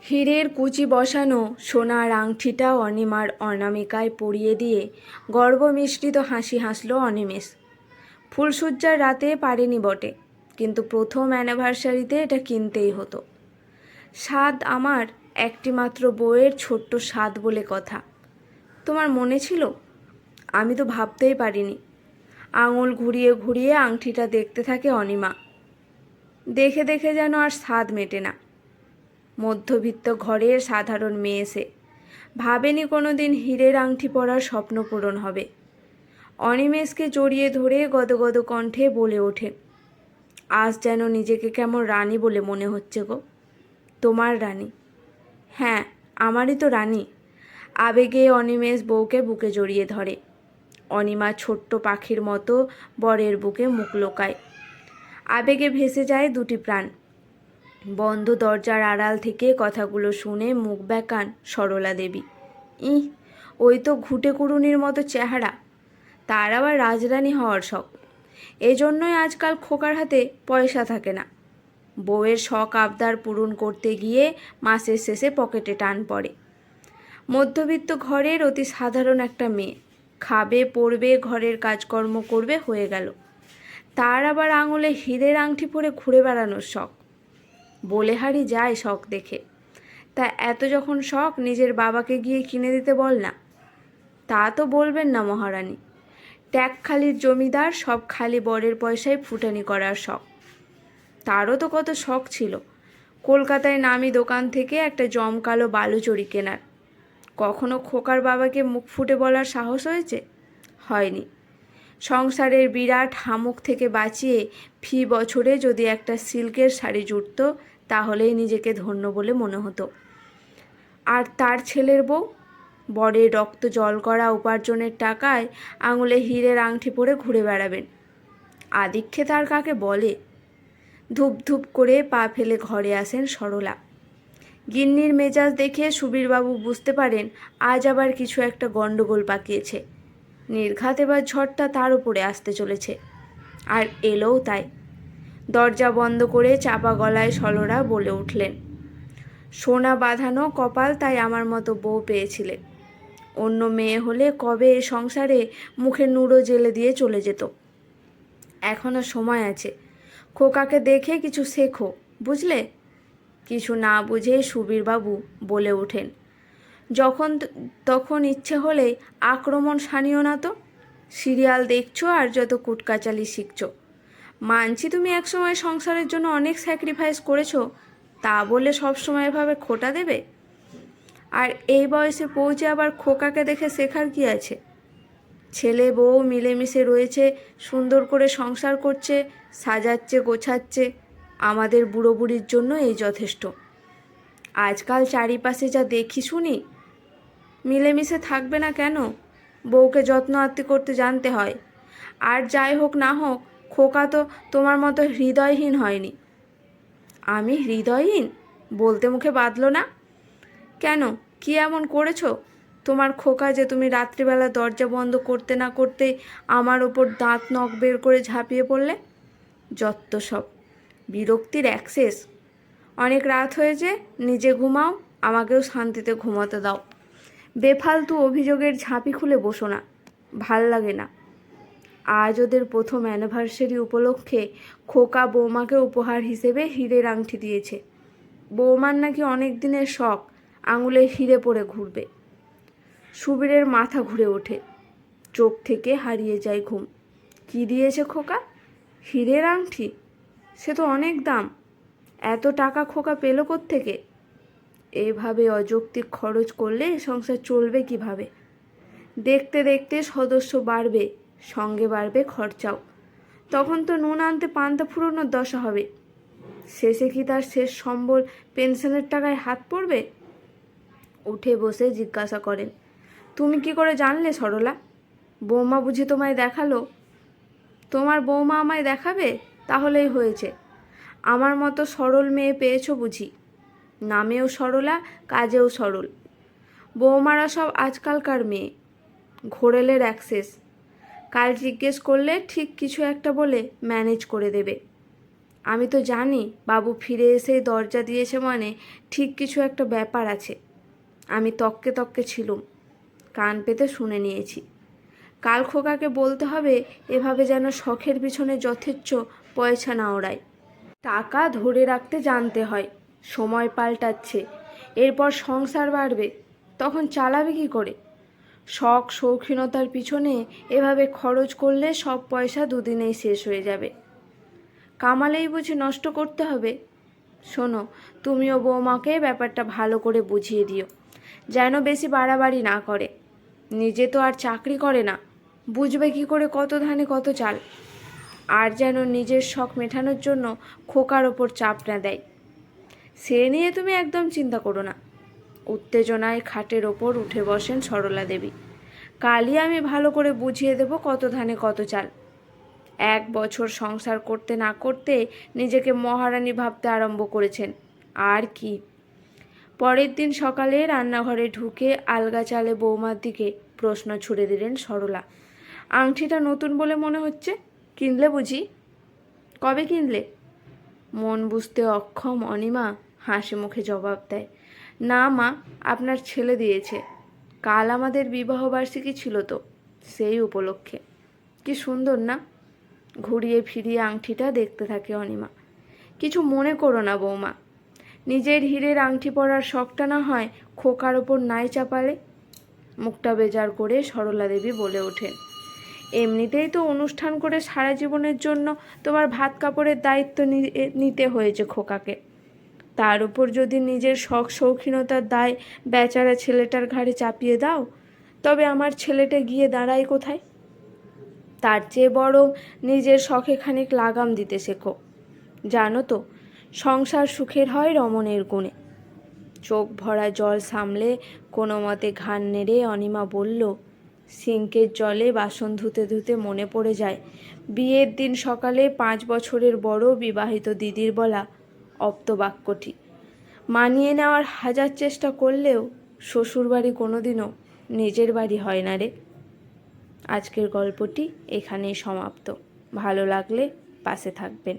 হীরের কুচি বসানো সোনার আংটিটা অনিমার অনামিকায় পরিয়ে দিয়ে গর্বমিশ্রিত হাসি হাসল অনিমেষ। ফুলশয্যার রাতে পারেনি বটে, কিন্তু প্রথম অ্যানিভার্সারিতে এটা কিনতেই হতো। স্বাদ আমার একটিমাত্র বউয়ের ছোট্ট স্বাদ বলে কথা। তোমার মনে ছিল? আমি তো ভাবতেই পারিনি। আঙুল ঘুরিয়ে ঘুরিয়ে আংটিটা দেখতে থাকে অনিমা। দেখে দেখে যেন আর স্বাদ মেটে না। মধ্যবিত্ত ঘরের সাধারণ মেয়ে সে, ভাবেনি কোনো দিন হীরের আংটি পরার স্বপ্ন পূরণ হবে। অনিমেষকে জড়িয়ে ধরে গদগদ কণ্ঠে বলে ওঠে, আজ যেন নিজেকে কেমন রানী বলে মনে হচ্ছে গো। তোমার রানী? হ্যাঁ, আমারই তো রানী। আবেগে অনিমেষ বউকে বুকে জড়িয়ে ধরে। অনিমা ছোট্ট পাখির মতো বরের বুকে মুখ লোকায়। আবেগে ভেসে যায় দুটি প্রাণ। বন্ধ দরজার আড়াল থেকে কথাগুলো শুনে মুখ বেঁকান সরলা দেবী। ওই তো ঘুঁটে কুড়ুনির মতো চেহারা, তার আবার রাজরানী হওয়ার শখ। এজন্যই আজকাল খোকার হাতে পয়সা থাকে না। বউয়ের শখ আবদার পূরণ করতে গিয়ে মাসের শেষে পকেটে টান পড়ে। মধ্যবিত্ত ঘরের অতি সাধারণ একটা মেয়ে, খাবে পরবে ঘরের কাজকর্ম করবে, হয়ে গেল। তার আবার আঙুলে হীরের আংটি পরে ঘুরে বেড়ানোর শখ। বলে হারি যায় শখ দেখে। তা এত যখন শখ, নিজের বাবাকে গিয়ে কিনে দিতে বল না। তা তো বলবেন না মহারানী। ট্যাগখালির জমিদার, সব খালি বরের পয়সায় ফুটানি করার শখ। তারও তো কত শখ ছিল, কলকাতায় নামি দোকান থেকে একটা জমকালো বালুচরি কেনার। কখনো খোকার বাবাকে মুখ ফুটে বলার সাহস হয়েছে? হয়নি। সংসারের বিরাট হামুক থেকে বাঁচিয়ে ফি বছরে যদি একটা সিল্কের শাড়ি জুটত, তাহলেই নিজেকে ধন্য বলে মনে হতো। আর তার ছেলের বউ বরের রক্ত জল করা উপার্জনের টাকায় আঙুলে হীরের আংটি পরে ঘুরে বেড়াবেন। আদিক্ষে তার কাকে বলে? ধূপ ধূপ করে পা ফেলে ঘরে আসেন সরলা। গিন্নির মেজাজ দেখে সুবীরবাবু বুঝতে পারেন আজ আবার কিছু একটা গণ্ডগোল পাকিয়েছে। নির্ঘাত এবার ঝড়টা তার উপরে আসতে চলেছে। আর এলোও তাই। দরজা বন্ধ করে চাপা গলায় সরলা বলে উঠলেন, সোনা বাঁধানো কপাল তাই আমার মতো বউ পেয়েছিলে। অন্য মেয়ে হলে কবে এ সংসারে মুখে নুড়ো জেলে দিয়ে চলে যেত। এখনো সময় আছে। খোকাকে দেখে কিছু শেখো, বুঝলে? কিছু না বুঝে সুবীরবাবু বলে ওঠেন, যখন তখন ইচ্ছে হলে আক্রমণ সানিও না তো। সিরিয়াল দেখছো আর যত কুটকাচালি শিখছো। মানছি তুমি একসময় সংসারের জন্য অনেক স্যাক্রিফাইস করেছো, তা বলে সবসময় এভাবে খোটা দেবে? আর এই বয়সে পৌঁছে আবার খোকাকে দেখে শেখার কি আছে? ছেলে বউ মিলেমিশে রয়েছে, সুন্দর করে সংসার করছে, সাজাচ্ছে গোছাচ্ছে। আমাদের বুড়ো বুড়ির জন্য এই যথেষ্ট। আজকাল চারিপাশে যা দেখি শুনি। মিলেমিশে থাকবে না কেন? বউকে যত্ন আত্তি করতে জানতে হয়। আর যাই হোক না হোক, খোকা তো তোমার মতো হৃদয়হীন হয়নি। আমি হৃদয়হীন বলতে মুখে বাঁধলো না কেন? কি এমন করেছো তোমার খোকা যে তুমি রাত্রিবেলা দরজা বন্ধ করতে না করতেই আমার ওপর দাঁত নখ বের করে ঝাঁপিয়ে পড়লে? যত্ত সব, বিরক্তির অ্যাক্সেস। অনেক রাত হয়েছে, নিজে ঘুমাও, আমাকেও শান্তিতে ঘুমাতে দাও। বেফালতু অভিযোগের ঝাঁপি খুলে বসো না, ভাল লাগে না। আজ ওদের প্রথম অ্যানিভার্সারি উপলক্ষে খোকা বৌমাকে উপহার হিসেবে হীরের আংটি দিয়েছে। বৌমার নাকি অনেক দিনের শখ আঙুলে হিরে পরে ঘুরবে। সুবীরের মাথা ঘুরে ওঠে, চোখ থেকে হারিয়ে যায় ঘুম। কি দিয়েছে খোকা? হীরের আংটি? সে তো অনেক দাম। এত টাকা খোকা পেল কোত্থেকে? এইভাবে অযৌক্তিক খরচ করলে সংসার চলবে কিভাবে? দেখতে দেখতে সদস্য বাড়বে, সঙ্গে বাড়বে খরচাও। তখন তো নুন আনতে পান্তা ফুরোনোর দশা হবে। শেষে কি তার শেষ সম্বল পেনশনের টাকায় হাত পড়বে? উঠে বসে জিজ্ঞাসা করেন, তুমি কি করে জানলে সরলা? বৌমা বুঝি তোমায় দেখালো? তোমার বৌমা আমায় দেখাবে? তাহলেই হয়েছে। আমার মতো সরল মেয়ে পেয়েছো বুঝি। নামেও সরলা, কাজেও সরল। বৌমারা সব আজকালকার মেয়ে, ঘোরেলের অ্যাক্সেস। কাল জিজ্ঞেস করলে ঠিক কিছু একটা বলে ম্যানেজ করে দেবে। আমি তো জানি বাবু ফিরে এসেই দরজা দিয়েছে মানে ঠিক কিছু একটা ব্যাপার আছে। আমি তককে তককে ছিলুম, কান পেতে শুনে নিয়েছি। কাল খোকাকে বলতে হবে এভাবে যেন শখের পিছনে যথেচ্ছ পয়সা না ওড়ায়। টাকা ধরে রাখতে জানতে হয়। সময় পাল্টাচ্ছে, এরপর সংসার বাড়বে, তখন চালাবে কী করে? শখ শৌখিনতার পিছনে এভাবে খরচ করলে সব পয়সা দুদিনেই শেষ হয়ে যাবে। কামালেই বুঝি নষ্ট করতে হবে? শোনো, তুমিও বৌমাকে ব্যাপারটা ভালো করে বুঝিয়ে দিও, যেন বেশি বাড়াবাড়ি না করে। নিজে তো আর চাকরি করে না, বুঝবে কি করে কত ধানে কত চাল। আর যেন নিজের শখ মেটানোর জন্য খোকার ওপর চাপ না দেয়। সে নিয়ে তুমি একদম চিন্তা করো না। উত্তেজনায় খাটের ওপর উঠে বসেন সরলা দেবী। কালই আমি ভালো করে বুঝিয়ে দেব কত ধানে কত চাল। 1 বছর সংসার করতে না করতে নিজেকে মহারানী ভাবতে আরম্ভ করেছেন, আর কি। পরের দিন সকালে রান্নাঘরে ঢুকে আলগা চালে বৌমার দিকে প্রশ্ন ছুড়ে দিলেন সরলা। আংটিটা নতুন বলে মনে হচ্ছে, কিনলে বুঝি? কবে কিনলে? মন বুঝতে অক্ষম অনিমা হাসি মুখে জবাব দেয়, না মা, আপনার ছেলে দিয়েছে। কাল আমাদের বিবাহবার্ষিকী ছিল তো, সেই উপলক্ষে। কি সুন্দর না? ঘুরিয়ে ফিরিয়ে আংটিটা দেখতে থাকে অনিমা। কিছু মনে করো না বৌমা, নিজের হীরের আংটি পরার শখটা না হয় খোকার ওপর নাই চাপালে। মুখটা বেজার করে সরলা দেবী বলে ওঠেন, এমনিতেই তো অনুষ্ঠান করে সারা জীবনের জন্য তোমার ভাত কাপড়ের দায়িত্ব নিতে হয়েছে খোকাকে। তার উপর যদি নিজের শখ শৌখিনতার দায় বেচারা ছেলেটার ঘাড়ে চাপিয়ে দাও, তবে আমার ছেলেটা গিয়ে দাঁড়ায় কোথায়? তার চেয়ে বরং নিজের শখে খানিক লাগাম দিতে শেখো। জানো তো, সংসার সুখের হয় রমণের গুণে। চোখ ভরা জল সামলে কোনো মতে ঘাড় নেড়ে অনিমা বলল, সিঙ্কের জলে বাসন ধুতে ধুতে মনে পড়ে যায় বিয়ের দিন সকালে 5 বছরের বড় বিবাহিত দিদির বলা অপ্তবাক্যটি। মানিয়ে নেওয়ার হাজার চেষ্টা করলেও শ্বশুরবাড়ি কোনোদিনও নিজের বাড়ি হয় না রে। আজকের গল্পটি এখানেই সমাপ্ত। ভালো লাগলে পাশে থাকবেন।